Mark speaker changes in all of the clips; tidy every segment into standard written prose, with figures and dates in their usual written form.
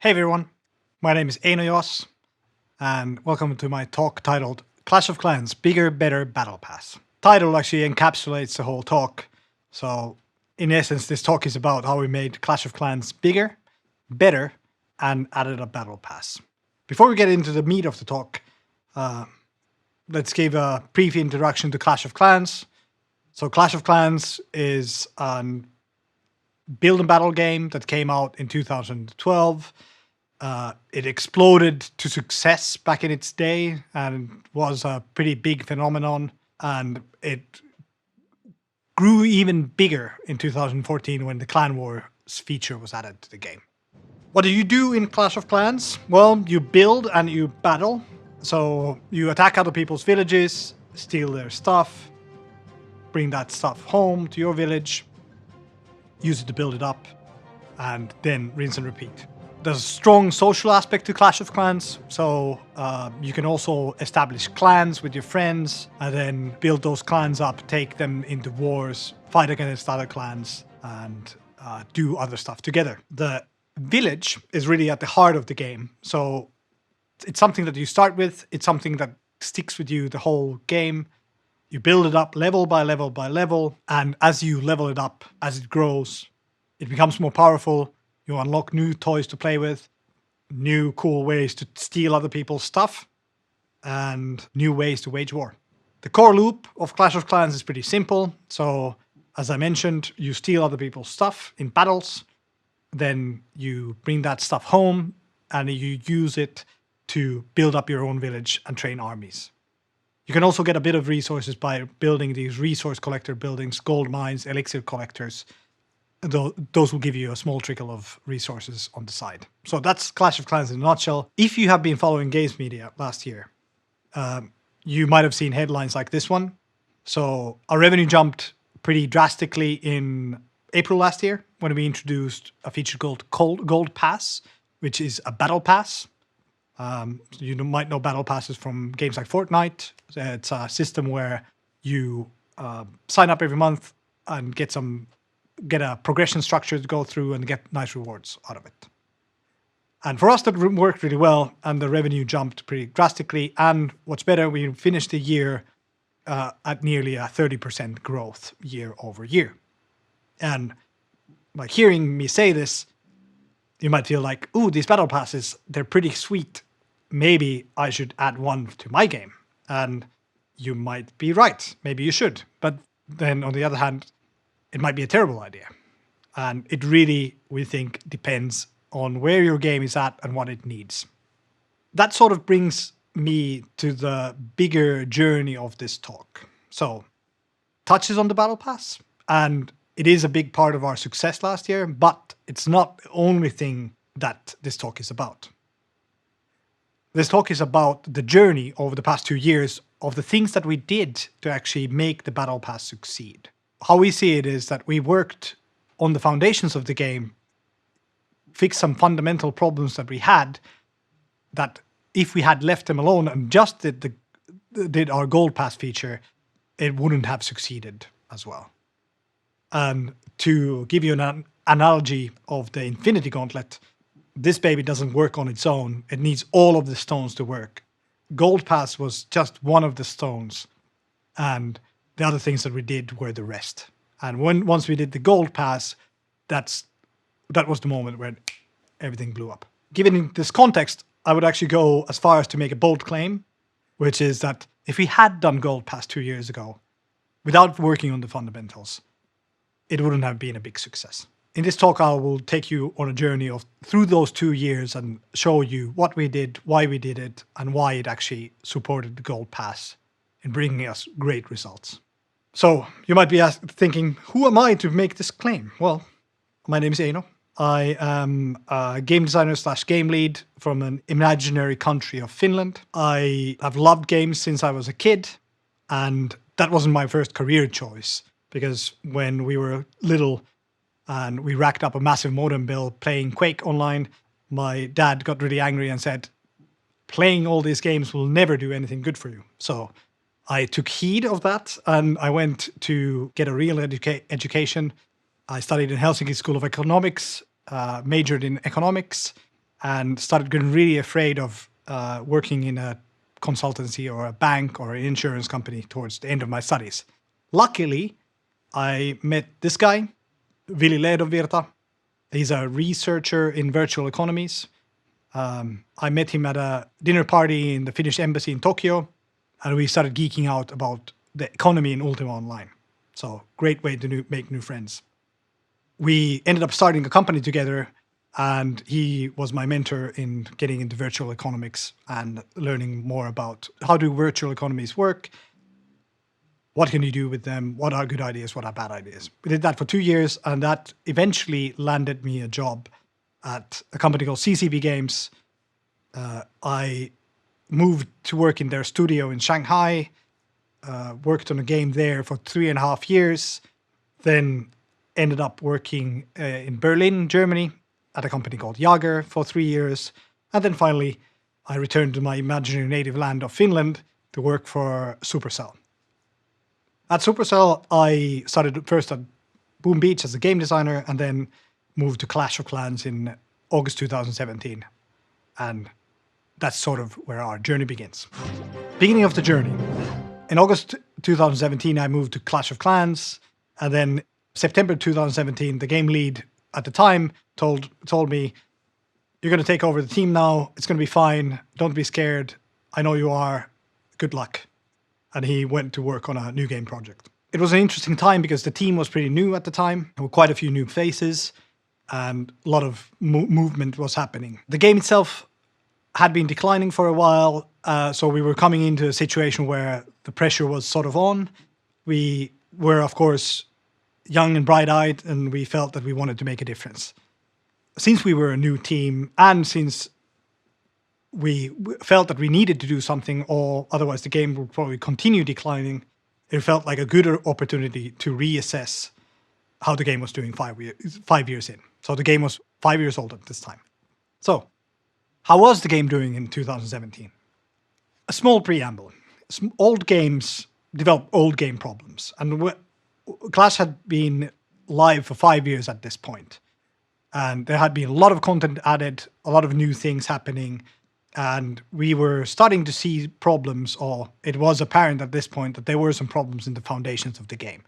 Speaker 1: Hey everyone, my name is Eino Joas, and welcome to my talk titled Clash of Clans Bigger, Better Battle Pass. Title actually encapsulates the whole talk, so in essence this talk is about how we made Clash of Clans bigger, better, and added a battle pass. Before we get into the meat of the talk, let's give a brief introduction to Clash of Clans. So Clash of Clans is an build and battle game that came out in 2012. It exploded to success back in its day and was a pretty big phenomenon. And it grew even bigger in 2014 when the Clan Wars feature was added to the game. What do you do in Clash of Clans? Well, you build and you battle. So you attack other people's villages, steal their stuff, bring that stuff home to your village, use it to build it up, and then rinse and repeat. There's a strong social aspect to Clash of Clans, so you can also establish clans with your friends and then build those clans up, take them into wars, fight against other clans, and do other stuff together. The village is really at the heart of the game, so it's something that you start with, it's something that sticks with you the whole game. You build it up level by level by level, and as you level it up, as it grows, it becomes more powerful. You unlock new toys to play with, new cool ways to steal other people's stuff, and new ways to wage war. The core loop of Clash of Clans is pretty simple. So, as I mentioned, you steal other people's stuff in battles, then you bring that stuff home, and you use it to build up your own village and train armies. You can also get a bit of resources by building these resource collector buildings, gold mines, elixir collectors. Those will give you a small trickle of resources on the side. So that's Clash of Clans in a nutshell. If you have been following games media last year, you might have seen headlines like this one. So our revenue jumped pretty drastically in April last year when we introduced a feature called Gold Pass, which is a battle pass. You might know battle passes from games like Fortnite. It's a system where you sign up every month and get a progression structure to go through and get nice rewards out of it. And for us, that worked really well, and the revenue jumped pretty drastically. And what's better, we finished the year at nearly a 30% growth year over year. And like hearing me say this, you might feel like, ooh, these battle passes, they're pretty sweet. Maybe I should add one to my game. And you might be right. Maybe you should. But then on the other hand, it might be a terrible idea. And it really, we think, depends on where your game is at and what it needs. That sort of brings me to the bigger journey of this talk. So, touches on the Battle Pass, and it is a big part of our success last year, but it's not the only thing that this talk is about. This talk is about the journey over the past 2 years of the things that we did to actually make the Battle Pass succeed. How we see it is that we worked on the foundations of the game, fixed some fundamental problems that we had, that if we had left them alone and just did our Gold Pass feature, it wouldn't have succeeded as well. And to give you an analogy of the Infinity Gauntlet, this baby doesn't work on its own. It needs all of the stones to work. Gold Pass was just one of the stones, and the other things that we did were the rest. And once we did the Gold Pass, that was the moment where everything blew up. Given this context, I would actually go as far as to make a bold claim, which is that if we had done Gold Pass 2 years ago, without working on the fundamentals, it wouldn't have been a big success. In this talk, I will take you on a journey through those 2 years and show you what we did, why we did it, and why it actually supported the Gold Pass in bringing us great results. So you might be thinking, who am I to make this claim? Well, my name is Eino. I am a game designer / game lead from an imaginary country of Finland. I have loved games since I was a kid, and that wasn't my first career choice, because when we were little and we racked up a massive modem bill playing Quake online, my dad got really angry and said, playing all these games will never do anything good for you. So I took heed of that, and I went to get a real education. I studied in Helsinki School of Economics, majored in economics, and started getting really afraid of working in a consultancy or a bank or an insurance company towards the end of my studies. Luckily, I met this guy, Vili Lehdonvirta. He's a researcher in virtual economies. I met him at a dinner party in the Finnish embassy in Tokyo, and we started geeking out about the economy in Ultima Online. So great way to make new friends. We ended up starting a company together, and he was my mentor in getting into virtual economics and learning more about how do virtual economies work, what can you do with them, what are good ideas, what are bad ideas. We did that for 2 years, and that eventually landed me a job at a company called CCV Games. I moved to work in their studio in Shanghai, worked on a game there for 3.5 years, then ended up working in Berlin, Germany, at a company called Jager for 3 years. And then finally, I returned to my imaginary native land of Finland to work for Supercell. At Supercell, I started first at Boom Beach as a game designer and then moved to Clash of Clans in August 2017. And that's sort of where our journey begins. Beginning of the journey. In August 2017, I moved to Clash of Clans, and then September 2017, the game lead at the time told me, "You're going to take over the team now. It's going to be fine. Don't be scared. I know you are. Good luck." And he went to work on a new game project. It was an interesting time because the team was pretty new at the time. There were quite a few new faces, and a lot of movement was happening. The game itself had been declining for a while, so we were coming into a situation where the pressure was sort of on. We were, of course, young and bright-eyed, and we felt that we wanted to make a difference. Since we were a new team, and since we felt that we needed to do something, or otherwise the game would probably continue declining, it felt like a good opportunity to reassess how the game was doing 5 years in. So the game was 5 years old at this time. So how was the game doing in 2017? A small preamble. Old games develop old game problems. And Clash had been live for 5 years at this point. And there had been a lot of content added, a lot of new things happening. And we were starting to see problems, or it was apparent at this point that there were some problems in the foundations of the game.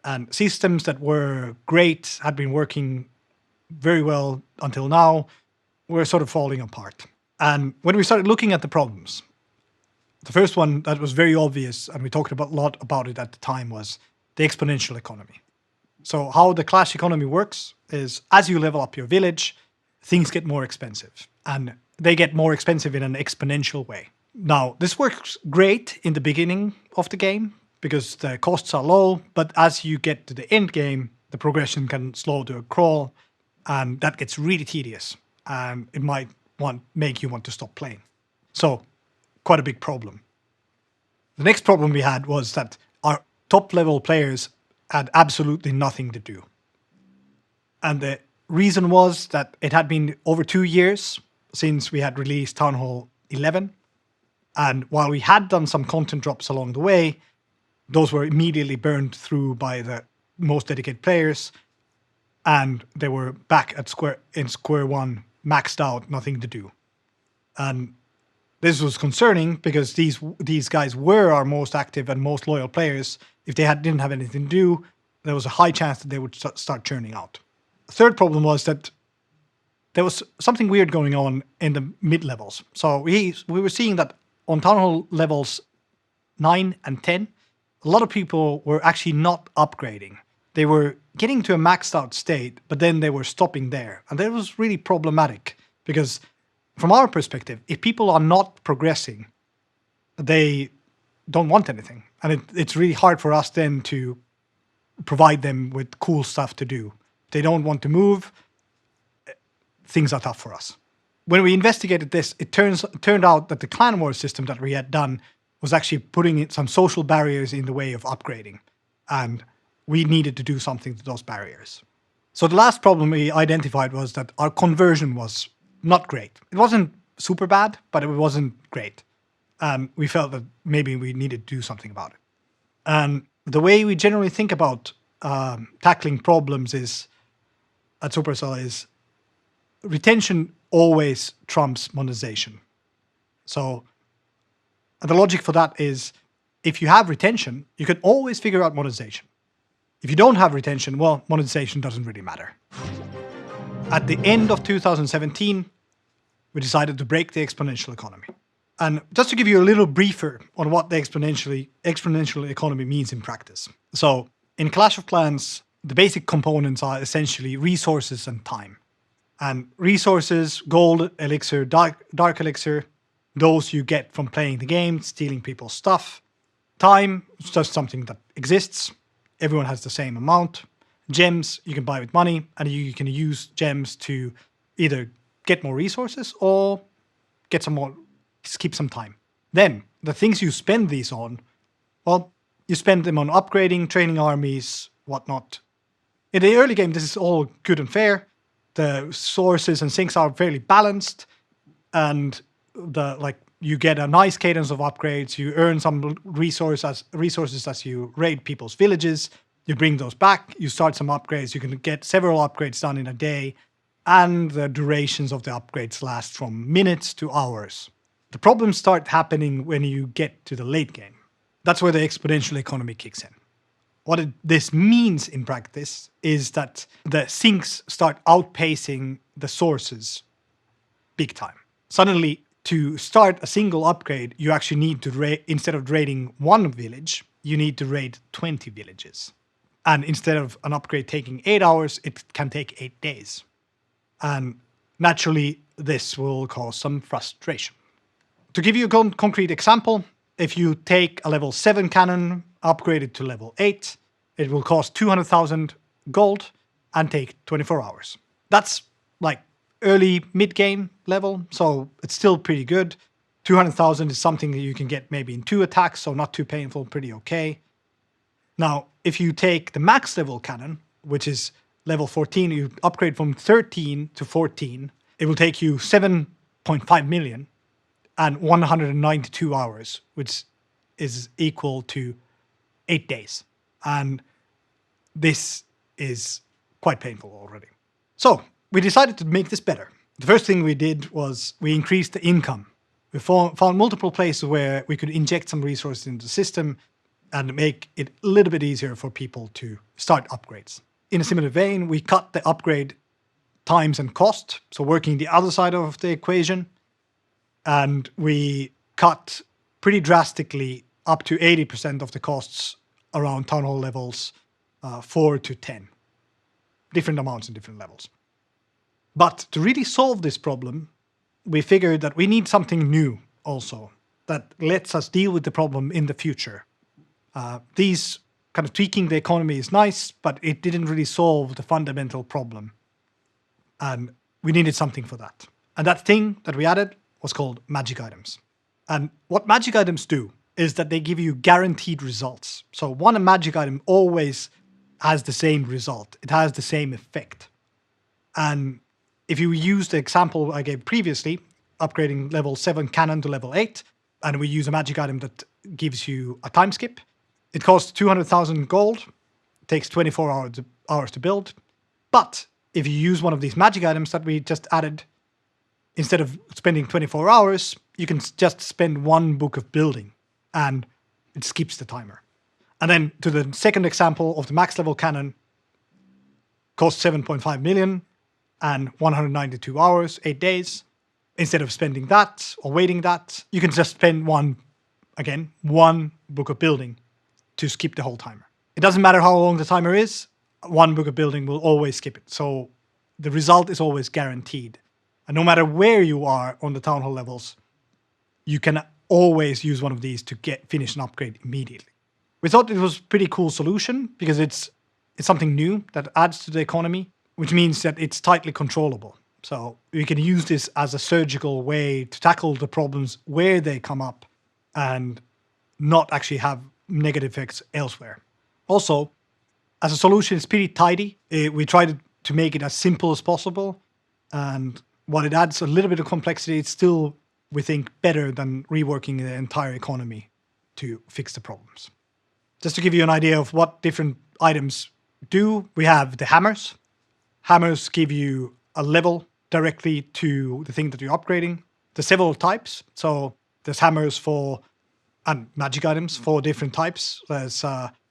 Speaker 1: And systems that were great, had been working very well until now, were sort of falling apart. And when we started looking at the problems, the first one that was very obvious, and we talked a lot about it at the time, was the exponential economy. So how the Clash economy works is, as you level up your village, things get more expensive. And they get more expensive in an exponential way. Now, this works great in the beginning of the game because the costs are low, but as you get to the end game, the progression can slow to a crawl, and that gets really tedious, and it might make you want to stop playing. So, quite a big problem. The next problem we had was that our top-level players had absolutely nothing to do. And the reason was that it had been over 2 years since we had released Town Hall 11. And while we had done some content drops along the way, those were immediately burned through by the most dedicated players. And they were back at square one, maxed out, nothing to do. And this was concerning because these guys were our most active and most loyal players. If they didn't have anything to do, there was a high chance that they would start churning out. The third problem was that there was something weird going on in the mid-levels. So we were seeing that on Town Hall levels 9 and 10, a lot of people were actually not upgrading. They were getting to a maxed out state, but then they were stopping there. And that was really problematic because from our perspective, if people are not progressing, they don't want anything. And it's really hard for us then to provide them with cool stuff to do. If they don't want to move, things are tough for us. When we investigated this, it turned out that the clan war system that we had done was actually putting some social barriers in the way of upgrading. And we needed to do something to those barriers. So the last problem we identified was that our conversion was not great. It wasn't super bad, but it wasn't great. And we felt that maybe we needed to do something about it. And the way we generally think about tackling problems at Supercell is retention always trumps monetization. So the logic for that is if you have retention, you can always figure out monetization. If you don't have retention, well, monetization doesn't really matter. At the end of 2017, we decided to break the exponential economy. And just to give you a little briefer on what the exponential economy means in practice. So in Clash of Clans, the basic components are essentially resources and time. And resources, gold, elixir, dark elixir, those you get from playing the game, stealing people's stuff. Time is just something that exists. Everyone has the same amount. Gems you can buy with money, and you can use gems to either get more resources or get some more, keep some time. Then the things you spend these on, well, you spend them on upgrading, training armies, whatnot. In the early game, this is all good and fair. The sources and sinks are fairly balanced, and you get a nice cadence of upgrades. You earn some resources as you raid people's villages. You bring those back. You start some upgrades. You can get several upgrades done in a day, and the durations of the upgrades last from minutes to hours. The problems start happening when you get to the late game. That's where the exponential economy kicks in. What this means in practice is that the sinks start outpacing the sources big time. Suddenly, to start a single upgrade, you actually need to instead of raiding one village, you need to raid 20 villages. And instead of an upgrade taking 8 hours, it can take 8 days. And naturally, this will cause some frustration. To give you a concrete example, if you take a level 7 cannon, upgrade it to level 8, it will cost 200,000 gold and take 24 hours. That's like early mid-game level, so it's still pretty good. 200,000 is something that you can get maybe in 2 attacks, so not too painful, pretty okay. Now, if you take the max level cannon, which is level 14, you upgrade from 13 to 14, it will take you 7.5 million and 192 hours, which is equal to 8 days. And this is quite painful already. So we decided to make this better. The first thing we did was we increased the income. We found multiple places where we could inject some resources into the system and make it a little bit easier for people to start upgrades. In a similar vein, we cut the upgrade times and cost, so working the other side of the equation, and we cut pretty drastically up to 80% of the costs around town hall levels 4 to 10. Different amounts in different levels. But to really solve this problem, we figured that we need something new also that lets us deal with the problem in the future. These kind of tweaking the economy is nice, but it didn't really solve the fundamental problem. And we needed something for that. And that thing that we added was called magic items. And what magic items do is that they give you guaranteed results. So one magic item always has the same result. It has the same effect. And if you use the example I gave previously, upgrading level 7 cannon to level 8, and we use a magic item that gives you a time skip, it costs 200,000 gold, it takes 24 hours to build. But if you use one of these magic items that we just added, instead of spending 24 hours, you can just spend 1 book of building and it skips the timer. And then to the second example of the max level cannon, costs 7.5 million and 192 hours, 8 days. Instead of spending that or waiting that, you can just spend one book of building to skip the whole timer. It doesn't matter how long the timer is, 1 book of building will always skip it. So the result is always guaranteed. And no matter where you are on the town hall levels, you can always use one of these to finish an upgrade immediately. We thought it was a pretty cool solution because it's something new that adds to the economy, which means that it's tightly controllable. So we can use this as a surgical way to tackle the problems where they come up and not actually have negative effects elsewhere. Also, as a solution, it's pretty tidy. We tried to make it as simple as possible. And while it adds a little bit of complexity, it's still, we think, better than reworking the entire economy to fix the problems. Just to give you an idea of what different items do, we have the hammers. Hammers give you a level directly to the thing that you're upgrading. There's several types. So there's hammers and magic items for different types. There's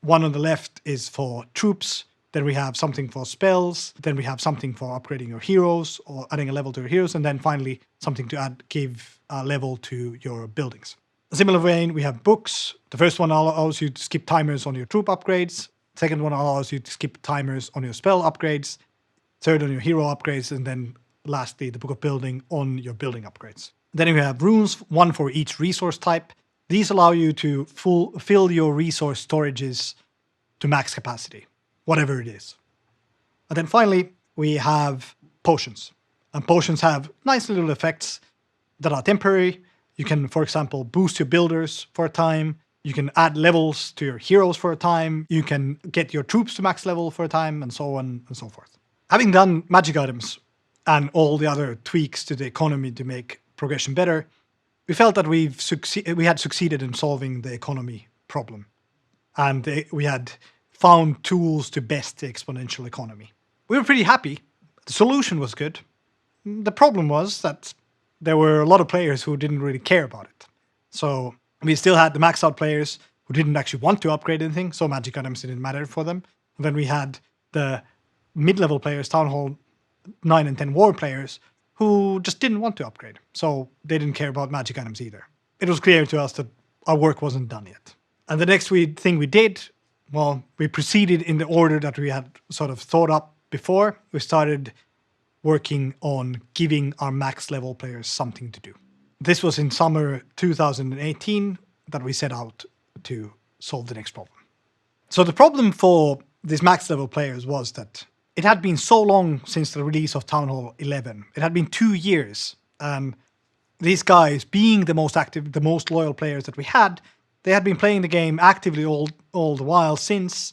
Speaker 1: one on the left is for troops. Then we have something for spells. Then we have something for upgrading your heroes or adding a level to your heroes. And then finally, something to give a level to your buildings. A similar vein, we have books. The first one allows you to skip timers on your troop upgrades. Second one allows you to skip timers on your spell upgrades. Third on your hero upgrades. And then lastly, the Book of Building on your building upgrades. Then we have runes, one for each resource type. These allow you to fill your resource storages to max capacity, whatever it is. And then finally, we have potions. And potions have nice little effects that are temporary. You can, for example, boost your builders for a time. You can add levels to your heroes for a time. You can get your troops to max level for a time, and so on and so forth. Having done magic items and all the other tweaks to the economy to make progression better, we felt that we had succeeded in solving the economy problem. And we had found tools to best the exponential economy. We were pretty happy. The solution was good. The problem was that there were a lot of players who didn't really care about it. So we still had the maxed out players who didn't actually want to upgrade anything, so magic items didn't matter for them. And then we had the mid-level players, Town Hall 9 and 10 war players, who just didn't want to upgrade. So they didn't care about magic items either. It was clear to us that our work wasn't done yet. And the next thing we did, well, we proceeded in the order that we had sort of thought up before. We started working on giving our max level players something to do. This was in summer 2018 that we set out to solve the next problem. So the problem for these max level players was that it had been so long since the release of Town Hall 11. It had been 2 years. And these guys, being the most active, the most loyal players that we had, they had been playing the game actively all the while since,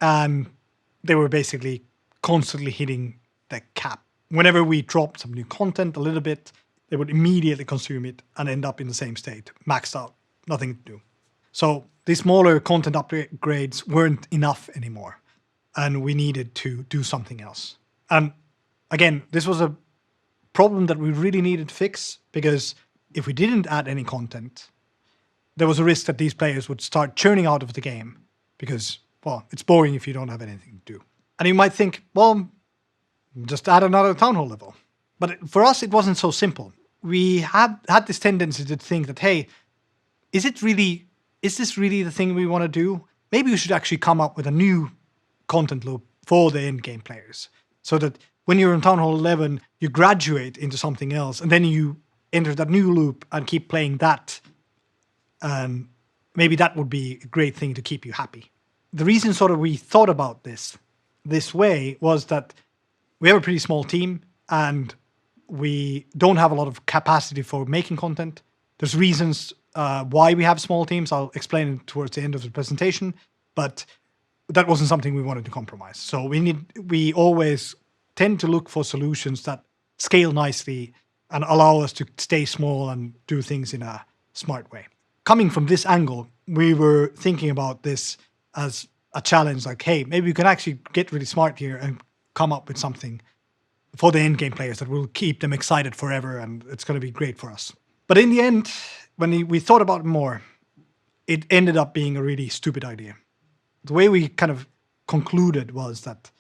Speaker 1: and they were basically constantly hitting the cap. Whenever we dropped some new content a little bit, they would immediately consume it and end up in the same state, maxed out, nothing to do. So these smaller content upgrades weren't enough anymore, and we needed to do something else. And again, this was a problem that we really needed to fix, because if we didn't add any content, there was a risk that these players would start churning out of the game because, well, it's boring if you don't have anything to do. And you might think, well, just add another Town Hall level. But for us, it wasn't so simple. We had this tendency to think that, hey, is this really the thing we want to do? Maybe we should actually come up with a new content loop for the end game players, so that when you're in Town Hall 11, you graduate into something else, and then you enter that new loop and keep playing that. And maybe that would be a great thing to keep you happy. The reason sort of we thought about this way was that we have a pretty small team and we don't have a lot of capacity for making content. There's reasons why we have small teams. I'll explain it towards the end of the presentation, but that wasn't something we wanted to compromise. So we always tend to look for solutions that scale nicely and allow us to stay small and do things in a smart way. Coming from this angle, we were thinking about this as a challenge, like, hey, maybe we can actually get really smart here and come up with something for the endgame players that will keep them excited forever, and it's going to be great for us. But in the end, when we thought about it more, it ended up being a really stupid idea. The way we kind of concluded was that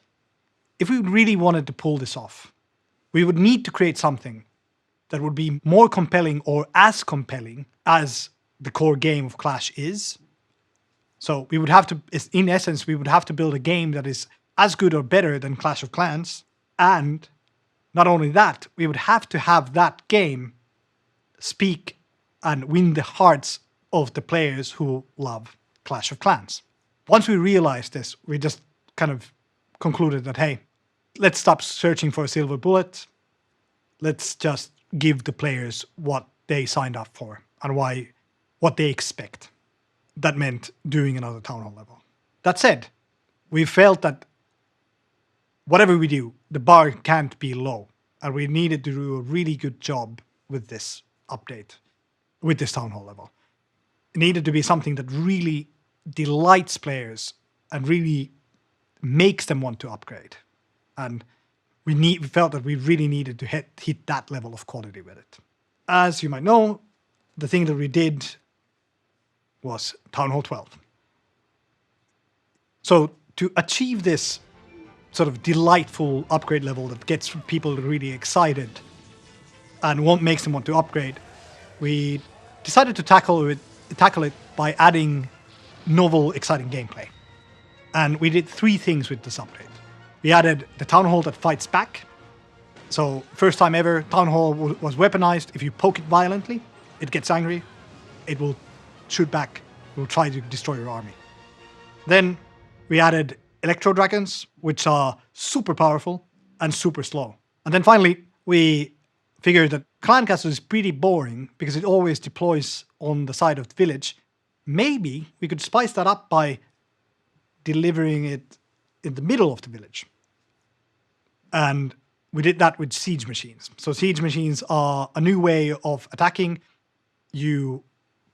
Speaker 1: if we really wanted to pull this off, we would need to create something that would be more compelling or as compelling as the core game of Clash is. So we would have to, in essence, we would have to build a game that is as good or better than Clash of Clans. And not only that, we would have to have that game speak and win the hearts of the players who love Clash of Clans. Once we realized this, we just kind of concluded that, hey, let's stop searching for a silver bullet. Let's just give the players what they signed up for and what they expect. That meant doing another Town Hall level. That said, we felt that whatever we do, the bar can't be low. And we needed to do a really good job with this update, with this Town Hall level. It needed to be something that really delights players and really makes them want to upgrade. And we felt that we really needed to hit that level of quality with it. As you might know, the thing that we did was Town Hall 12. So to achieve this sort of delightful upgrade level that gets people really excited and makes them want to upgrade, we decided to tackle it by adding novel, exciting gameplay. And we did 3 things with this upgrade. We added the Town Hall that fights back. So first time ever, Town Hall was weaponized. If you poke it violently, it gets angry. It will shoot back. It will try to destroy your army. Then we added Electro Dragons, which are super powerful and super slow. And then finally, we figured that Clan Castle is pretty boring because it always deploys on the side of the village. Maybe we could spice that up by delivering it in the middle of the village. And we did that with siege machines. So siege machines are a new way of attacking. You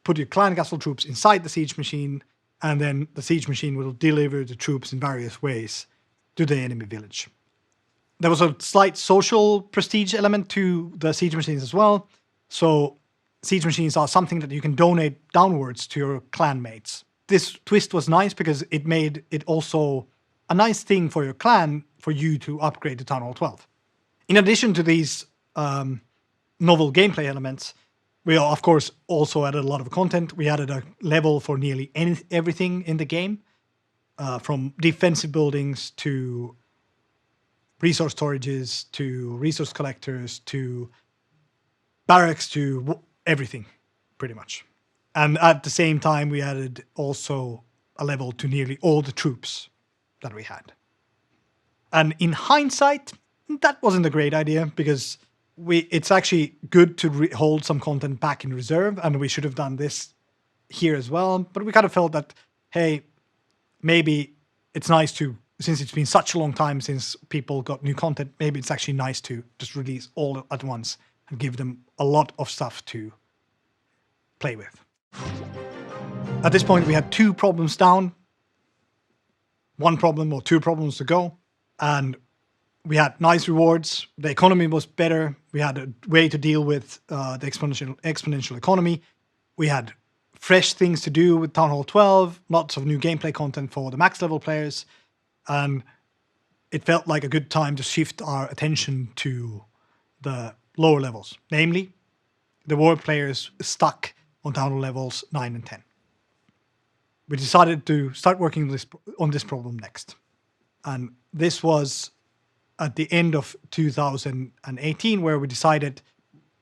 Speaker 1: put your Clan Castle troops inside the siege machine, and then the siege machine will deliver the troops in various ways to the enemy village. There was a slight social prestige element to the siege machines as well. So siege machines are something that you can donate downwards to your clan mates. This twist was nice because it made it also a nice thing for your clan for you to upgrade to Town Hall 12. In addition to these novel gameplay elements, we of course also added a lot of content. We added a level for nearly everything in the game, from defensive buildings to resource storages to resource collectors to barracks to everything, pretty much. And at the same time, we added also a level to nearly all the troops that we had. And in hindsight, that wasn't a great idea because it's actually good to hold some content back in reserve, and we should have done this here as well. But we kind of felt that, hey, maybe it's nice to, since it's been such a long time since people got new content, maybe it's actually nice to just release all at once and give them a lot of stuff to play with. At this point, we had 2 problems down, 1 problem or 2 problems to go, and we had nice rewards. The economy was better. We had a way to deal with the exponential economy. We had fresh things to do with Town Hall 12, lots of new gameplay content for the max level players, and it felt like a good time to shift our attention to the lower levels, namely the war players stuck on Town Hall levels 9 and 10. We decided to start working on this problem next. And this was at the end of 2018, where we decided,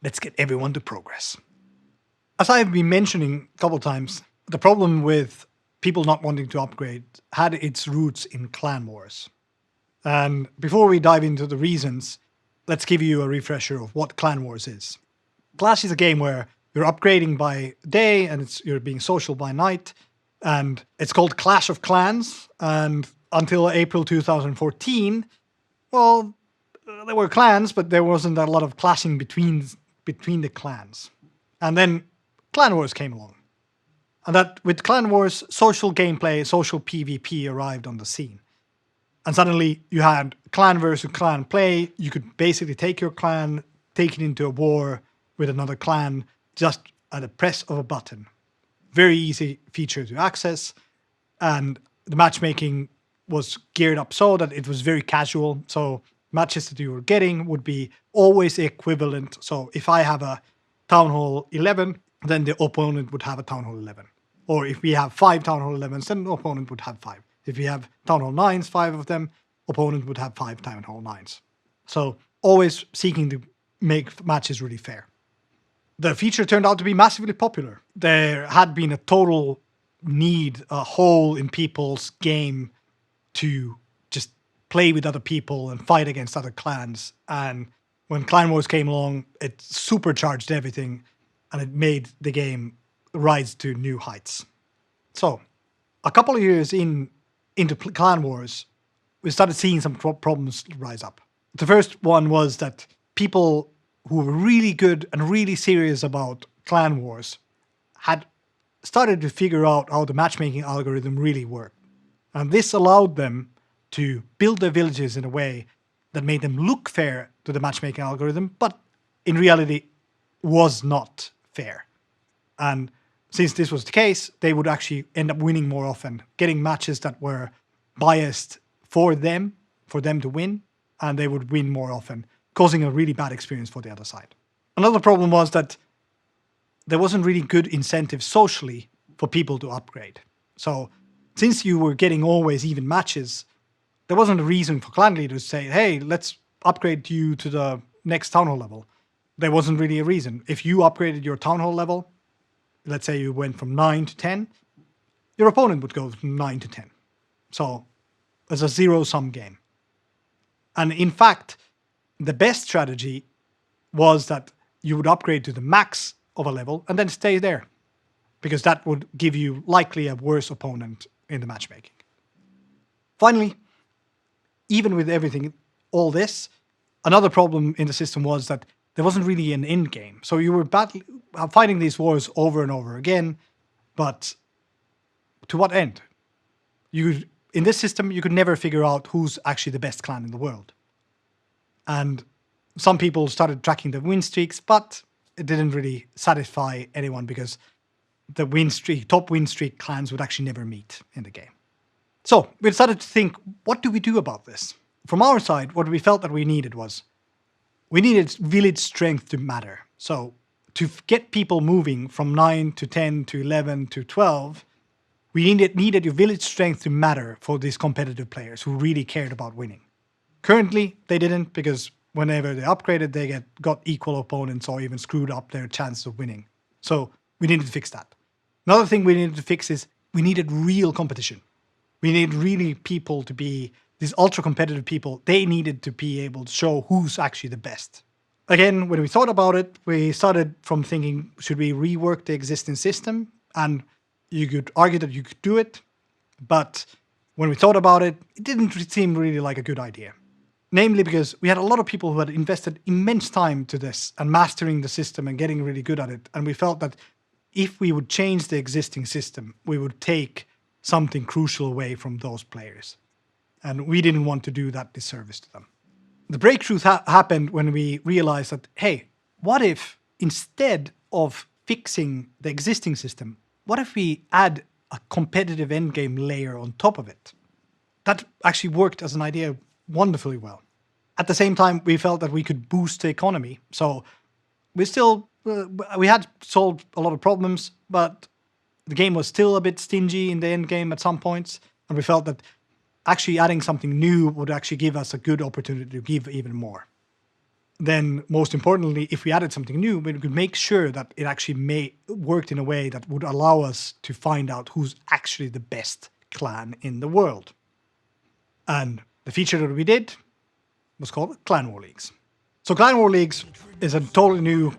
Speaker 1: let's get everyone to progress. As I have been mentioning a couple of times, the problem with people not wanting to upgrade had its roots in clan wars. And before we dive into the reasons, let's give you a refresher of what Clan Wars is. Clash is a game where you're upgrading by day and you're being social by night. And it's called Clash of Clans. And until April 2014, well, there were clans, but there wasn't a lot of clashing between the clans. And then Clan Wars came along. And that with Clan Wars, social gameplay, social PvP arrived on the scene. And suddenly you had clan versus clan play. You could basically take your clan, take it into a war with another clan, just at a press of a button. Very easy feature to access. And the matchmaking was geared up so that it was very casual. So matches that you were getting would be always equivalent. So if I have a Town Hall 11, then the opponent would have a Town Hall 11. Or if we have 5 Town Hall 11s, then the opponent would have 5. If we have Town Hall 9s, 5 of them, opponent would have 5 Town Hall 9s. So always seeking to make matches really fair. The feature turned out to be massively popular. There had been a total need, a hole in people's game to just play with other people and fight against other clans. And when Clan Wars came along, it supercharged everything and it made the game rise to new heights. So a couple of years into Clan Wars, we started seeing some problems rise up. The first one was that people who were really good and really serious about Clan Wars had started to figure out how the matchmaking algorithm really worked. And this allowed them to build their villages in a way that made them look fair to the matchmaking algorithm, but in reality was not fair. And since this was the case, they would actually end up winning more often, getting matches that were biased for them to win, and they would win more often, causing a really bad experience for the other side. Another problem was that there wasn't really good incentive socially for people to upgrade. So since you were getting always even matches, there wasn't a reason for clan leaders to say, hey, let's upgrade you to the next town hall level. There wasn't really a reason. If you upgraded your town hall level, let's say you went from 9 to 10, your opponent would go from 9 to 10. So it's a zero-sum game. And in fact, the best strategy was that you would upgrade to the max of a level and then stay there, because that would give you likely a worse opponent in the matchmaking. Finally, even with everything, all this, another problem in the system was that there wasn't really an end game. So you were fighting these wars over and over again, but to what end? In this system, you could never figure out who's actually the best clan in the world. And some people started tracking the win streaks, but it didn't really satisfy anyone because the top win streak clans would actually never meet in the game. So we decided to think, what do we do about this? From our side, what we felt that we needed was, we needed village strength to matter. So to get people moving from 9 to 10 to 11 to 12, we needed your village strength to matter for these competitive players who really cared about winning. Currently, they didn't, because whenever they upgraded, they got equal opponents or even screwed up their chances of winning. So we needed to fix that. Another thing we needed to fix is we needed real competition. We need really people to be, these ultra-competitive people, they needed to be able to show who's actually the best. Again, when we thought about it, we started from thinking, should we rework the existing system? And you could argue that you could do it, but when we thought about it, it didn't seem really like a good idea. Namely because we had a lot of people who had invested immense time to this and mastering the system and getting really good at it. And we felt that if we would change the existing system, we would take something crucial away from those players. And we didn't want to do that disservice to them. The breakthrough happened when we realized that, hey, what if instead of fixing the existing system, what if we add a competitive endgame layer on top of it? That actually worked as an idea wonderfully well. At the same time, we felt that we could boost the economy. So we had solved a lot of problems, but the game was still a bit stingy in the end game at some points. And we felt that actually adding something new would actually give us a good opportunity to give even more. Then, most importantly, if we added something new, we could make sure that it actually worked in a way that would allow us to find out who's actually the best clan in the world. And the feature that we did was called Clan War Leagues. So Clan War Leagues is a totally new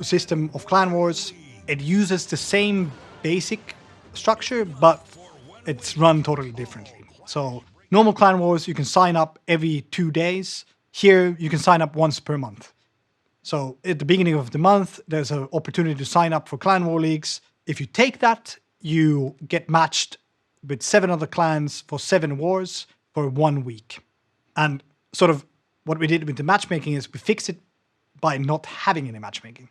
Speaker 1: system of clan wars. It uses the same basic structure, but it's run totally differently. So normal clan wars, you can sign up every 2 days. Here, you can sign up once per month. So at the beginning of the month, there's an opportunity to sign up for Clan War Leagues. If you take that, you get matched with 7 other clans for 7 wars for 1 week. And sort of what we did with the matchmaking is we fixed it by not having any matchmaking.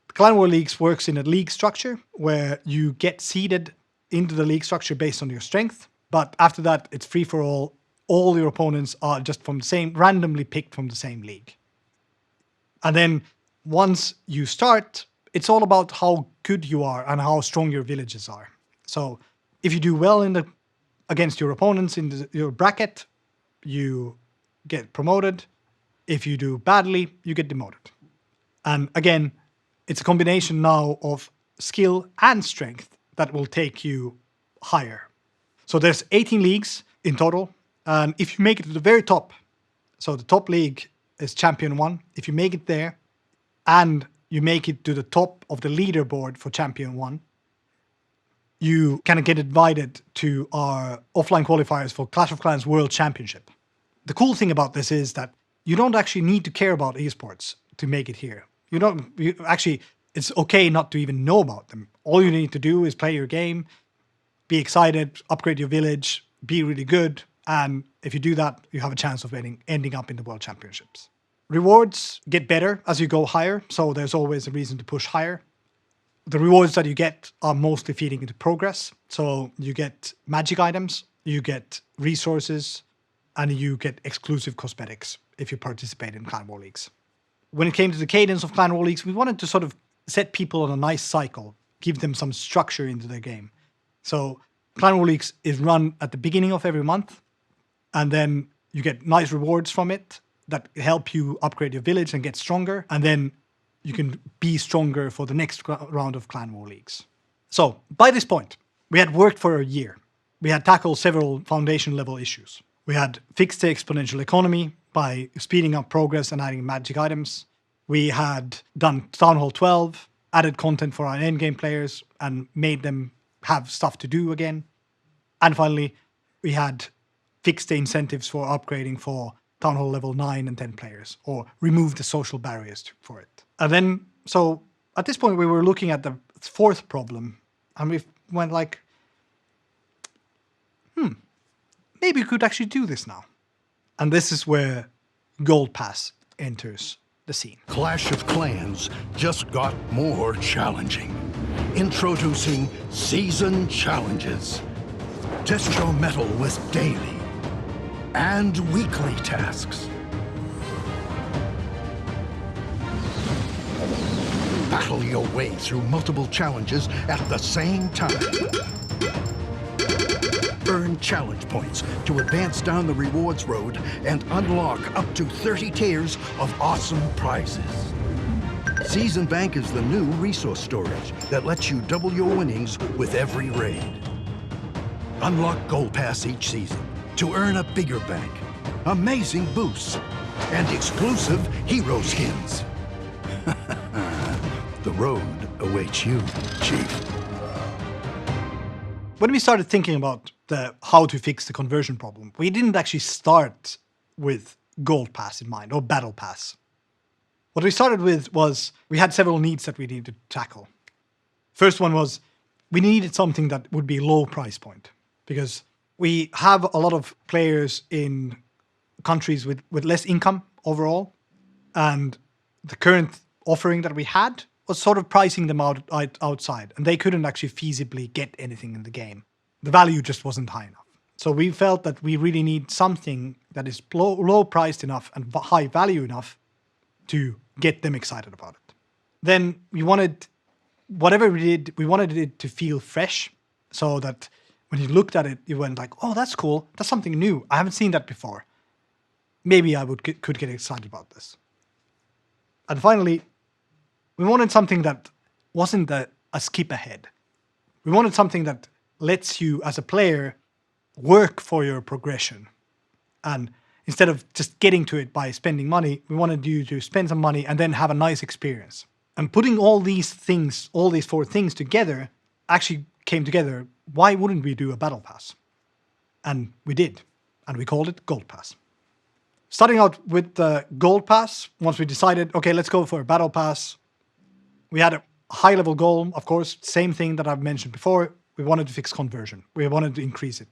Speaker 1: The Clan War Leagues works in a league structure where you get seeded into the league structure based on your strength. But after that, it's free for all. All your opponents are just from the same, randomly picked from the same league. And then once you start, it's all about how good you are and how strong your villages are. So if you do well against your opponents in your bracket, you get promoted. If you do badly, you get demoted. And again, it's a combination now of skill and strength that will take you higher. So there's 18 leagues in total. And if you make it to the very top, so the top league is Champion 1. If you make it there and you make it to the top of the leaderboard for Champion 1, you kind of get invited to our offline qualifiers for Clash of Clans World Championship. The cool thing about this is that you don't actually need to care about esports to make it here. It's okay not to even know about them. All you need to do is play your game, be excited, upgrade your village, be really good, And if you do that, you have a chance of ending up in the World Championships. Rewards get better as you go higher, so there's always a reason to push higher. The rewards that you get are mostly feeding into progress. So you get magic items, you get resources, and you get exclusive cosmetics if you participate in Clan War Leagues. When it came to the cadence of Clan War Leagues, we wanted to sort of set people on a nice cycle, give them some structure into their game. So Clan War Leagues is run at the beginning of every month, and then you get nice rewards from it that help you upgrade your village and get stronger, and then you can be stronger for the next round of Clan War Leagues. So by this point, we had worked for a year. We had tackled several foundation level issues. We had fixed the exponential economy by speeding up progress and adding magic items. We had done Town Hall 12, added content for our endgame players and made them have stuff to do again. And finally, we had fixed the incentives for upgrading for Town Hall level 9 and 10 players, or remove the social barriers for it. And then, so at this point, we were looking at the fourth problem, and we went like, maybe we could actually do this now. And this is where Gold Pass enters the scene.
Speaker 2: Clash of Clans just got more challenging. Introducing Season Challenges. Test your mettle with daily and weekly tasks. Battle your way through multiple challenges at the same time. Earn challenge points to advance down the rewards road and unlock up to 30 tiers of awesome prizes. Season Bank is the new resource storage that lets you double your winnings with every raid. Unlock Gold Pass each season to earn a bigger bank, amazing boosts, and exclusive hero skins. The road awaits you, Chief.
Speaker 1: When we started thinking about how to fix the conversion problem, we didn't actually start with Gold Pass in mind, or Battle Pass. What we started with was, we had several needs that we needed to tackle. First one was, we needed something that would be low price point, because we have a lot of players in countries with less income overall, and the current offering that we had was sort of pricing them outside, and they couldn't actually feasibly get anything in the game. The value just wasn't high enough. So we felt that we really need something that is low priced enough and high value enough to get them excited about it. Then we wanted, whatever we did, we wanted it to feel fresh, so that when you looked at it, you went like, oh, that's cool. That's something new. I haven't seen that before. Maybe I could get excited about this. And finally, we wanted something that wasn't a skip ahead. We wanted something that lets you, as a player, work for your progression. And instead of just getting to it by spending money, we wanted you to spend some money and then have a nice experience. And putting all these things, all these four things together, actually came together. Why wouldn't we do a Battle Pass? And we did. And we called it Gold Pass. Starting out with the Gold Pass, once we decided, okay, let's go for a Battle Pass, we had a high-level goal, of course, same thing that I've mentioned before. We wanted to fix conversion. We wanted to increase it.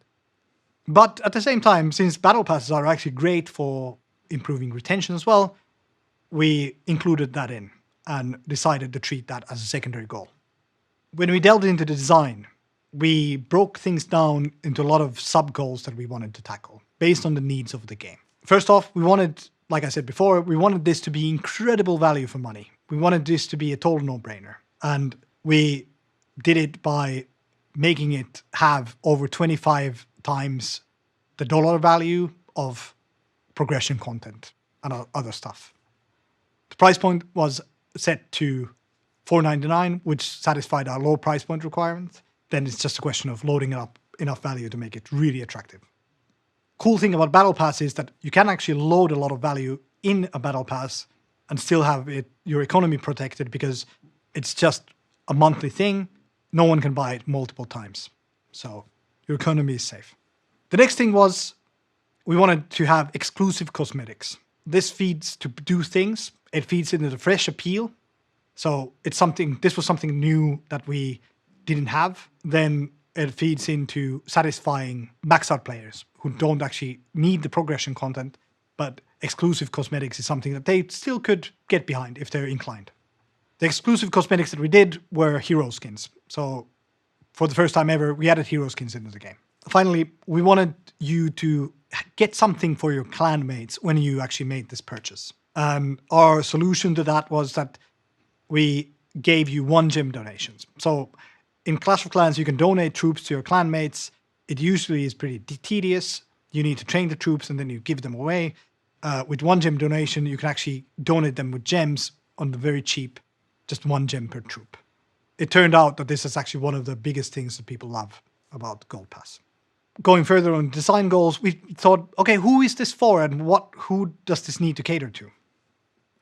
Speaker 1: But at the same time, since Battle Passes are actually great for improving retention as well, we included that in and decided to treat that as a secondary goal. When we delved into the design, we broke things down into a lot of sub-goals that we wanted to tackle based on the needs of the game. First off, we wanted, like I said before, we wanted this to be incredible value for money. We wanted this to be a total no-brainer. And we did it by making it have over 25 times the dollar value of progression content and other stuff. The price point was set to $4.99, which satisfied our low price point requirement. Then it's just a question of loading up enough value to make it really attractive. Cool thing about Battle Pass is that you can actually load a lot of value in a Battle Pass and still have your economy protected, because it's just a monthly thing. No one can buy it multiple times. So your economy is safe. The next thing was, we wanted to have exclusive cosmetics. This feeds to do things. It feeds into the fresh appeal. So this was something new that we didn't have. Then it feeds into satisfying max out players who don't actually need the progression content, but exclusive cosmetics is something that they still could get behind if they're inclined. The exclusive cosmetics that we did were hero skins. So for the first time ever, we added hero skins into the game. Finally, we wanted you to get something for your clan mates when you actually made this purchase. And our solution to that was that we gave you 1 gem donations. So in Clash of Clans, you can donate troops to your clan mates. It usually is pretty tedious. You need to train the troops and then you give them away. With 1 gem donation, you can actually donate them with gems on the very cheap, just 1 gem per troop. It turned out that this is actually one of the biggest things that people love about Gold Pass. Going further on design goals, we thought, okay, who is this for and who does this need to cater to?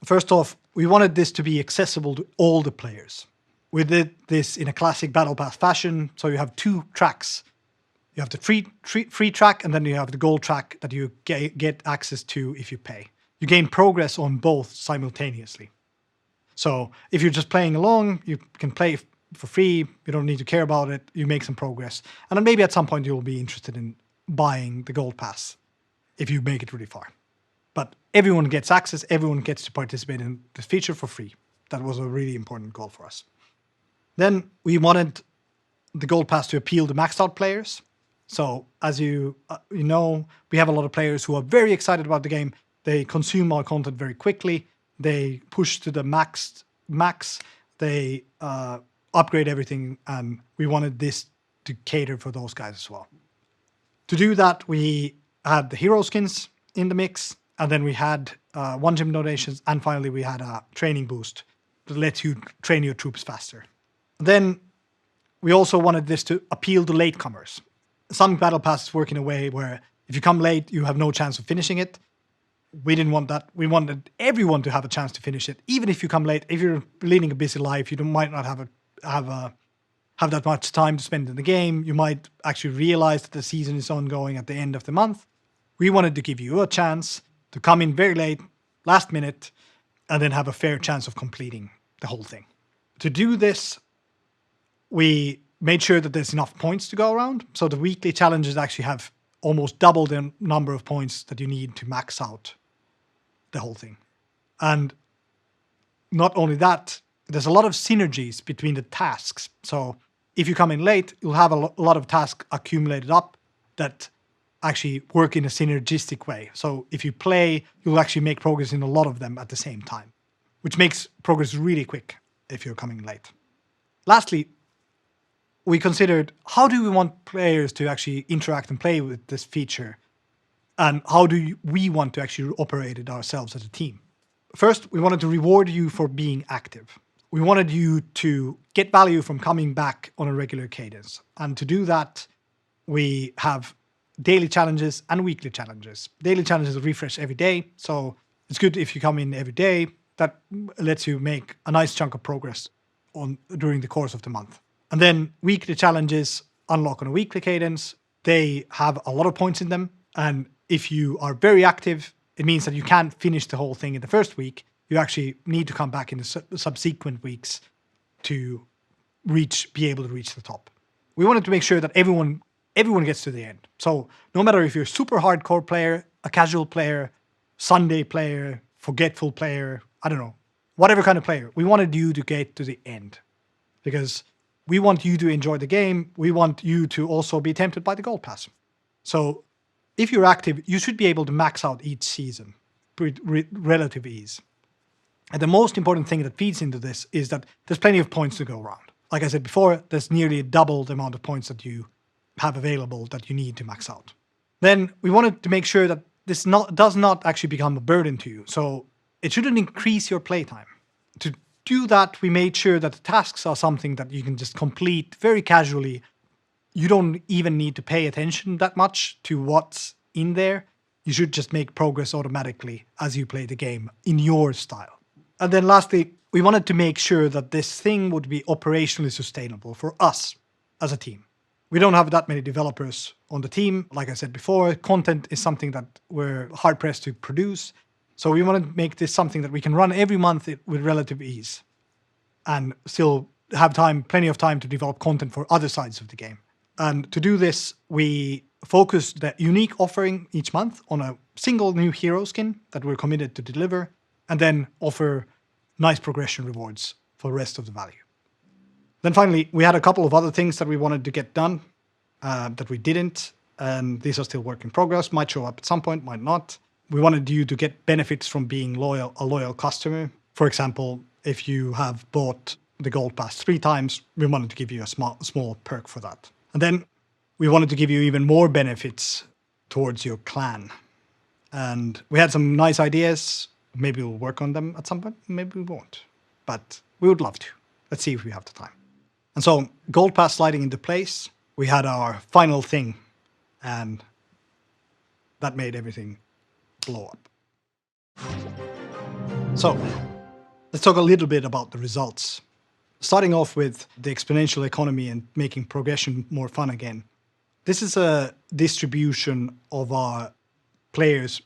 Speaker 1: First off, we wanted this to be accessible to all the players. We did this in a classic Battle Pass fashion, so you have 2 tracks. You have the free track, and then you have the gold track that you get access to if you pay. You gain progress on both simultaneously. So if you're just playing along, you can play for free. You don't need to care about it. You make some progress. And then maybe at some point you'll be interested in buying the gold pass if you make it really far. But everyone gets access. Everyone gets to participate in this feature for free. That was a really important goal for us. Then we wanted the gold pass to appeal to maxed out players. So as you know, we have a lot of players who are very excited about the game. They consume our content very quickly. They push to the max. They upgrade everything, and we wanted this to cater for those guys as well. To do that, we had the hero skins in the mix, and then we had 1 gem donations, and finally we had a training boost that lets you train your troops faster. Then we also wanted this to appeal to latecomers. Some battle passes work in a way where if you come late, you have no chance of finishing it. We didn't want that. We wanted everyone to have a chance to finish it, even if you come late. If you're leading a busy life, you might not have that much time to spend in the game. You might actually realize that the season is ongoing at the end of the month. We wanted to give you a chance to come in very late, last minute, and then have a fair chance of completing the whole thing. To do this, we made sure that there's enough points to go around. So the weekly challenges actually have almost double the number of points that you need to max out the whole thing. And not only that, there's a lot of synergies between the tasks. So if you come in late, you'll have a lot of tasks accumulated up that actually work in a synergistic way. So if you play, you'll actually make progress in a lot of them at the same time, which makes progress really quick if you're coming late. Lastly, we considered how do we want players to actually interact and play with this feature, and how do we want to actually operate it ourselves as a team. First, we wanted to reward you for being active. We wanted you to get value from coming back on a regular cadence. And to do that, we have daily challenges and weekly challenges. Daily challenges refresh every day, so it's good if you come in every day. That lets you make a nice chunk of progress during the course of the month. And then weekly challenges unlock on a weekly cadence. They have a lot of points in them. And if you are very active, it means that you can't finish the whole thing in the first week. You actually need to come back in the subsequent weeks to be able to reach the top. We wanted to make sure that everyone gets to the end. So no matter if you're a super hardcore player, a casual player, Sunday player, forgetful player, I don't know, whatever kind of player, we wanted you to get to the end because we want you to enjoy the game. We want you to also be tempted by the gold pass. So if you're active, you should be able to max out each season with relative ease. And the most important thing that feeds into this is that there's plenty of points to go around. Like I said before, there's nearly double the amount of points that you have available that you need to max out. Then we wanted to make sure that this does not actually become a burden to you. So it shouldn't increase your playtime. To do that, we made sure that the tasks are something that you can just complete very casually. You don't even need to pay attention that much to what's in there. You should just make progress automatically as you play the game in your style. And then lastly, we wanted to make sure that this thing would be operationally sustainable for us as a team. We don't have that many developers on the team. Like I said before, content is something that we're hard-pressed to produce. So we wanted to make this something that we can run every month with relative ease and still have plenty of time to develop content for other sides of the game. And to do this, we focused the unique offering each month on a single new hero skin that we're committed to deliver, and then offer nice progression rewards for the rest of the value. Then finally, we had a couple of other things that we wanted to get done that we didn't, and these are still work in progress, might show up at some point, might not. We wanted you to get benefits from being a loyal customer. For example, if you have bought the Gold Pass 3 times, we wanted to give you a small perk for that. And then we wanted to give you even more benefits towards your clan. And we had some nice ideas. Maybe we'll work on them at some point, maybe we won't. But we would love to. Let's see if we have the time. And so, Gold Pass sliding into place, we had our final thing, and that made everything blow up. So, let's talk a little bit about the results. Starting off with the exponential economy and making progression more fun again. This is a distribution of our players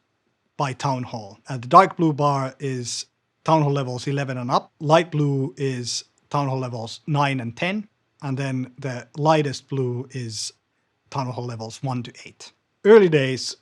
Speaker 1: by Town Hall. The dark blue bar is Town Hall levels 11 and up. Light blue is Town Hall levels 9 and 10. And then the lightest blue is Town Hall levels 1 to 8. Early days,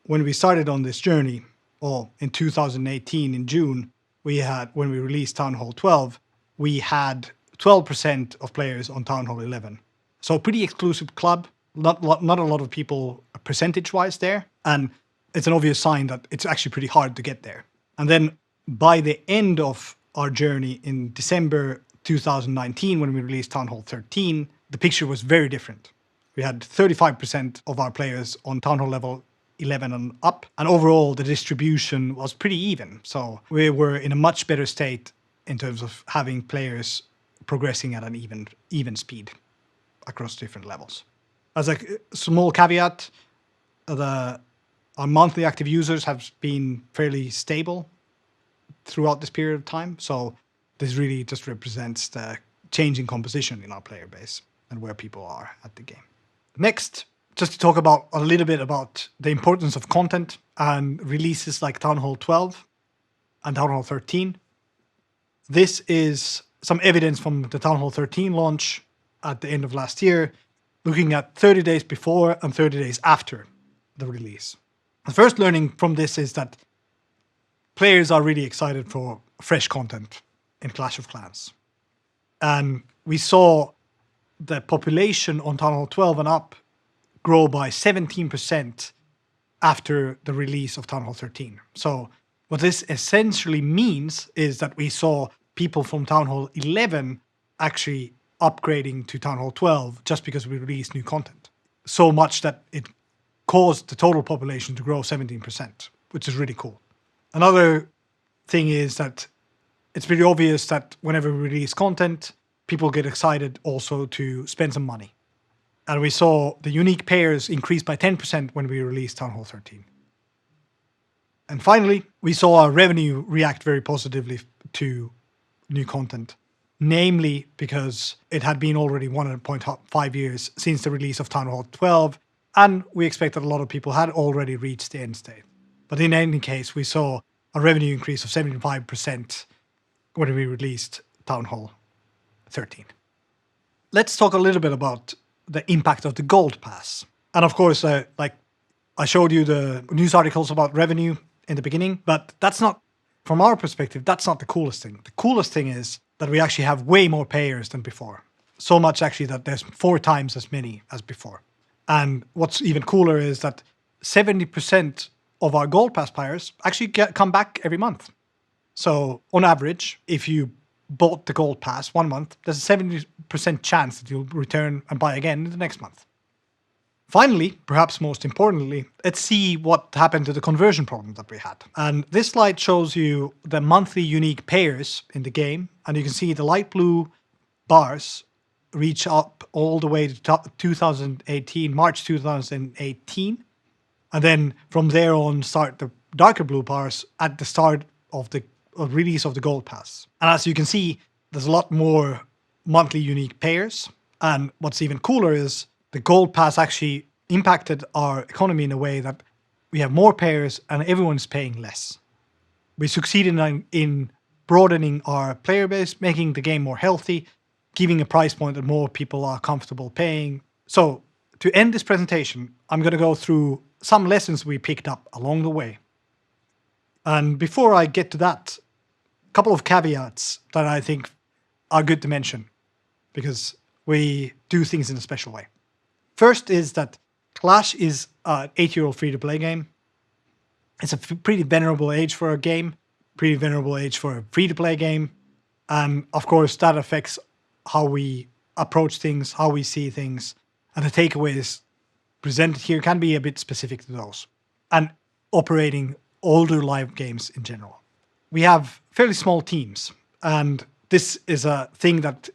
Speaker 1: when we started on this journey, or in 2018 in June, when we released Town Hall 12, we had 12% of players on Town Hall 11. So a pretty exclusive club, not a lot of people percentage-wise there, and it's an obvious sign that it's actually pretty hard to get there. And then by the end of our journey in December 2019, when we released Town Hall 13, the picture was very different. We had 35% of our players on Town Hall level 11 and up, and overall the distribution was pretty even. So we were in a much better state in terms of having players progressing at an even speed across different levels. As a small caveat, our monthly active users have been fairly stable throughout this period of time. So this really just represents the changing composition in our player base and where people are at the game. Next, just to talk about a little bit about the importance of content and releases like Town Hall 12 and Town Hall 13. This is some evidence from the Town Hall 13 launch at the end of last year, looking at 30 days before and 30 days after the release. The first learning from this is that players are really excited for fresh content in Clash of Clans. And we saw the population on Town Hall 12 and up grow by 17% after the release of Town Hall 13. So what this essentially means is that we saw people from Town Hall 11 actually upgrading to Town Hall 12 just because we released new content. So much that it caused the total population to grow 17%, which is really cool. Another thing is that it's pretty obvious that whenever we release content, people get excited also to spend some money. And we saw the unique pairs increase by 10% when we released Town Hall 13. And finally, we saw our revenue react very positively to new content, namely because it had been already 1.5 years since the release of Town Hall 12, and we expect that a lot of people had already reached the end state. But in any case, we saw a revenue increase of 75% when we released Town Hall 13. Let's talk a little bit about the impact of the Gold Pass. And of course, like I showed you the news articles about revenue in the beginning, but that's not, from our perspective, that's not the coolest thing. The coolest thing is that we actually have way more players than before. So much actually that there's 4 times as many as before. And what's even cooler is that 70% of our Gold Pass players actually come back every month. So on average, if you bought the Gold Pass 1 month, there's a 70% chance that you'll return and buy again in the next month. Finally, perhaps most importantly, let's see what happened to the conversion problem that we had. And this slide shows you the monthly unique pairs in the game. And you can see the light blue bars reach up all the way to 2018, March 2018. And then from there on start the darker blue bars at the start of the release of the Gold Pass. And as you can see, there's a lot more monthly unique pairs. And what's even cooler is the Gold Pass actually impacted our economy in a way that we have more pairs and everyone's paying less. We succeeded in broadening our player base, making the game more healthy, giving a price point that more people are comfortable paying. So To end this presentation, I'm going to go through some lessons we picked up along the way. And before I get to that, a couple of caveats that I think are good to mention, because we do things in a special way. First is that Clash is an 8-year-old free-to-play game. It's a pretty venerable age for a game, pretty venerable age for a free-to-play game. And of course, that affects how we approach things, how we see things. And the takeaways presented here can be a bit specific to those. And operating older live games in general. We have fairly small teams. And this is a thing that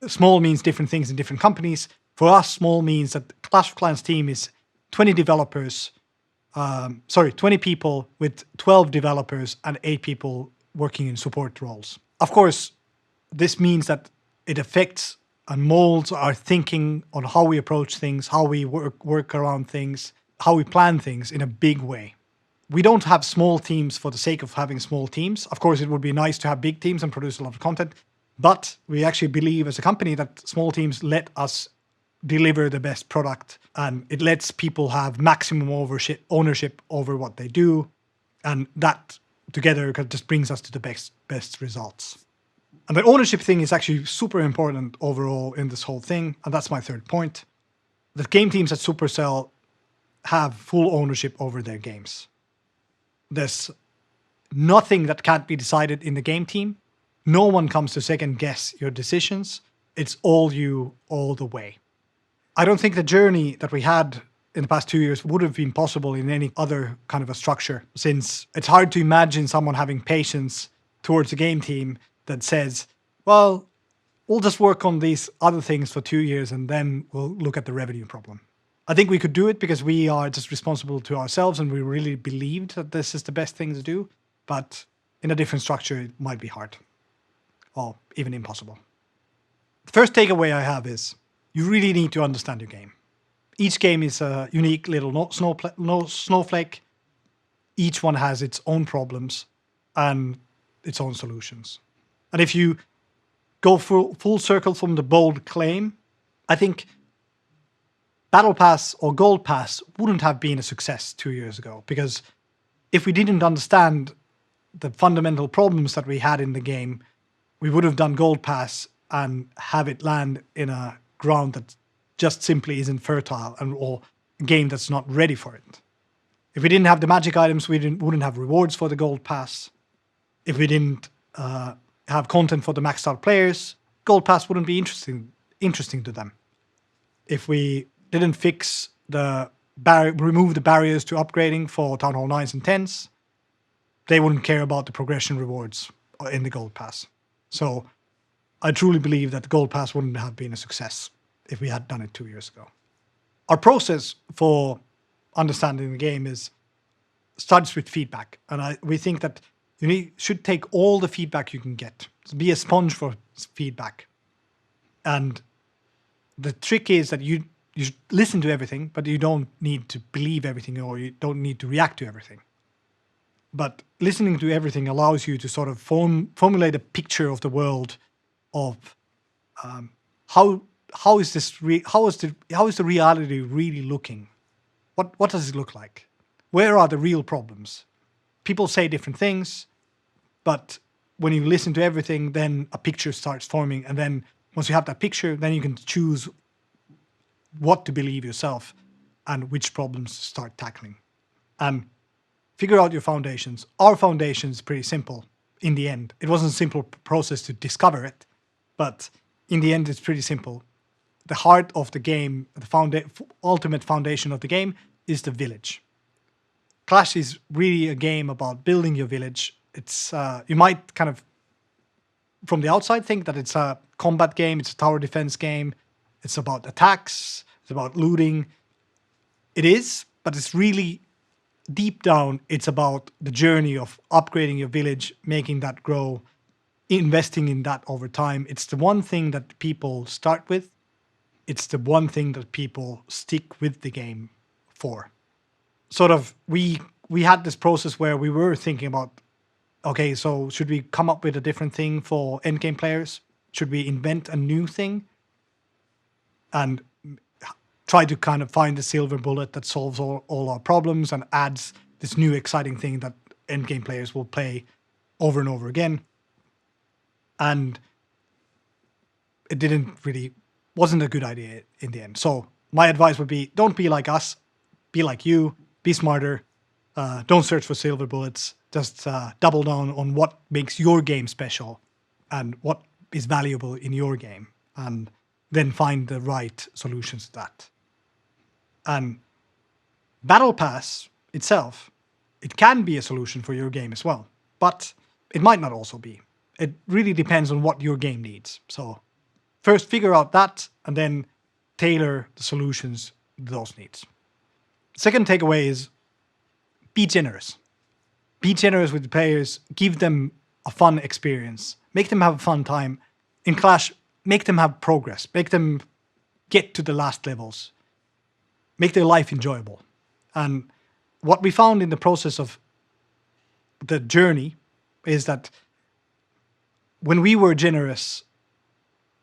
Speaker 1: small means different things in different companies. For us, small means that Clash of Clans team is 20 developers, 20 people with 12 developers and 8 people working in support roles. Of course, this means that it affects and molds our thinking on how we approach things, how we work around things, how we plan things in a big way. We don't have small teams for the sake of having small teams. Of course, it would be nice to have big teams and produce a lot of content, but we actually believe as a company that small teams let us deliver the best product, and it lets people have maximum ownership over what they do, and that together just brings us to the best results. And the ownership thing is actually super important overall in this whole thing, and that's my third point. The game teams at Supercell have full ownership over their games. There's nothing that can't be decided in the game team. No one comes to second guess your decisions. It's all you all the way. I don't think the journey that we had in the past 2 years would have been possible in any other kind of a structure, since it's hard to imagine someone having patience towards a game team that says, well, we'll just work on these other things for 2 years and then we'll look at the revenue problem. I think we could do it because we are just responsible to ourselves and we really believed that this is the best thing to do, but in a different structure, it might be hard or even impossible. The first takeaway I have is you really need to understand your game. Each game is a unique little snowflake. Each one has its own problems and its own solutions. And if you go full circle from the bold claim, I think Battle Pass or Gold Pass wouldn't have been a success 2 years ago, because if we didn't understand the fundamental problems that we had in the game, we would have done Gold Pass and have it land in a ground that just simply isn't fertile or a game that's not ready for it. If we didn't have the magic items, we wouldn't have rewards for the Gold Pass. If we didn't have content for the maxed out players, Gold Pass wouldn't be interesting to them. If we didn't fix remove the barriers to upgrading for Town Hall 9s and 10s, they wouldn't care about the progression rewards in the Gold Pass. So I truly believe that the Gold Pass wouldn't have been a success if we had done it 2 years ago. Our process for understanding the game starts with feedback. And we think that you should take all the feedback you can get. So be a sponge for feedback. And the trick is that you should listen to everything, but you don't need to believe everything or you don't need to react to everything. But listening to everything allows you to sort of formulate a picture of the world of how is the reality really looking? What does it look like? Where are the real problems? People say different things, but when you listen to everything, then a picture starts forming. And then once you have that picture, then you can choose what to believe yourself and which problems to start tackling. And figure out your foundations. Our foundation is pretty simple in the end. It wasn't a simple process to discover it, but in the end, it's pretty simple. The heart of the game, the ultimate foundation of the game is the village. Clash is really a game about building your village. It's you might kind of, from the outside, think that it's a combat game, it's a tower defense game, it's about attacks, it's about looting. It is, but it's really, deep down, it's about the journey of upgrading your village, making that grow, investing in that over time. It's the one thing that people start with. It's the one thing that people stick with the game for. Sort of, we had this process where we were thinking about, okay, so should we come up with a different thing for endgame players? Should we invent a new thing? And try to kind of find the silver bullet that solves all our problems and adds this new exciting thing that endgame players will play over and over again. And it wasn't a good idea in the end. So my advice would be, don't be like us, be like you, be smarter, don't search for silver bullets, just double down on what makes your game special and what is valuable in your game, and then find the right solutions to that. And Battle Pass itself, it can be a solution for your game as well, but it might not also be. It really depends on what your game needs. So first figure out that and then tailor the solutions to those needs. Second takeaway is be generous. Be generous with the players, give them a fun experience, make them have a fun time. In Clash, make them have progress, make them get to the last levels, make their life enjoyable. And what we found in the process of the journey is that when we were generous,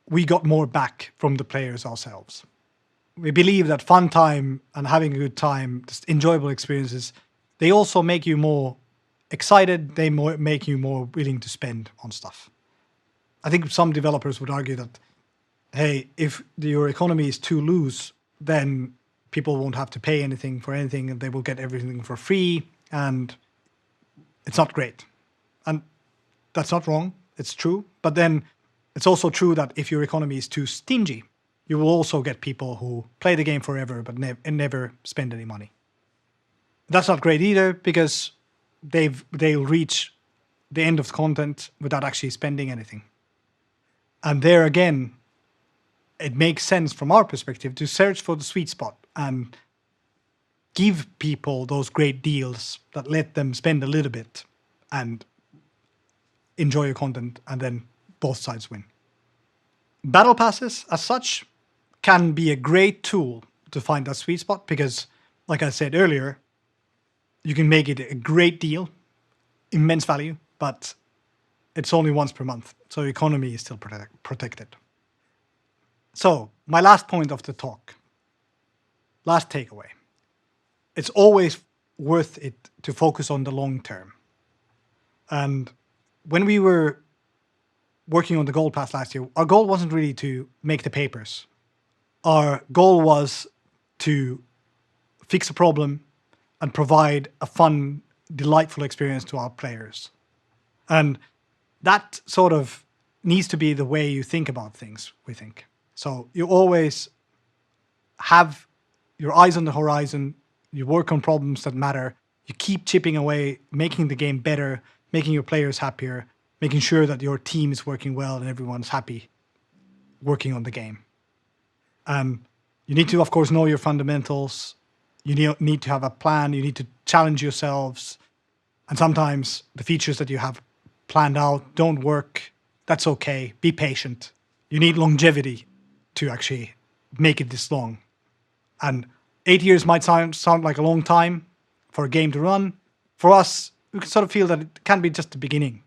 Speaker 1: we got more back from the players ourselves. We believe that fun time and having a good time, just enjoyable experiences, they also make you more excited, they make you more willing to spend on stuff. I think some developers would argue that, hey, if your economy is too loose, then people won't have to pay anything for anything and they will get everything for free, and it's not great. And that's not wrong, it's true. But then it's also true that if your economy is too stingy, you will also get people who play the game forever but never spend any money. That's not great either, because they'll reach the end of the content without actually spending anything. And there again, it makes sense from our perspective to search for the sweet spot and give people those great deals that let them spend a little bit and enjoy your content, and then both sides win. Battle passes, as such, can be a great tool to find that sweet spot because, like I said earlier, you can make it a great deal, immense value, but it's only once per month, so economy is still protected. So, my last point of the talk, last takeaway. It's always worth it to focus on the long term. And when we were working on the Gold Pass last year, our goal wasn't really to make the papers. Our goal was to fix a problem and provide a fun, delightful experience to our players. And that sort of needs to be the way you think about things, we think. So you always have your eyes on the horizon, you work on problems that matter, you keep chipping away, making the game better, making your players happier, making sure that your team is working well and everyone's happy working on the game. You need to, of course, know your fundamentals. You need to have a plan. You need to challenge yourselves. And sometimes the features that you have planned out don't work. That's okay. Be patient. You need longevity to actually make it this long. And 8 years might sound like a long time for a game to run. For us, we can sort of feel that it can be just the beginning.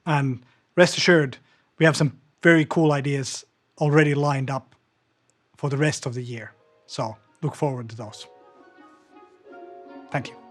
Speaker 1: And rest assured, we have some very cool ideas already lined up for the rest of the year. So look forward to those. Thank you.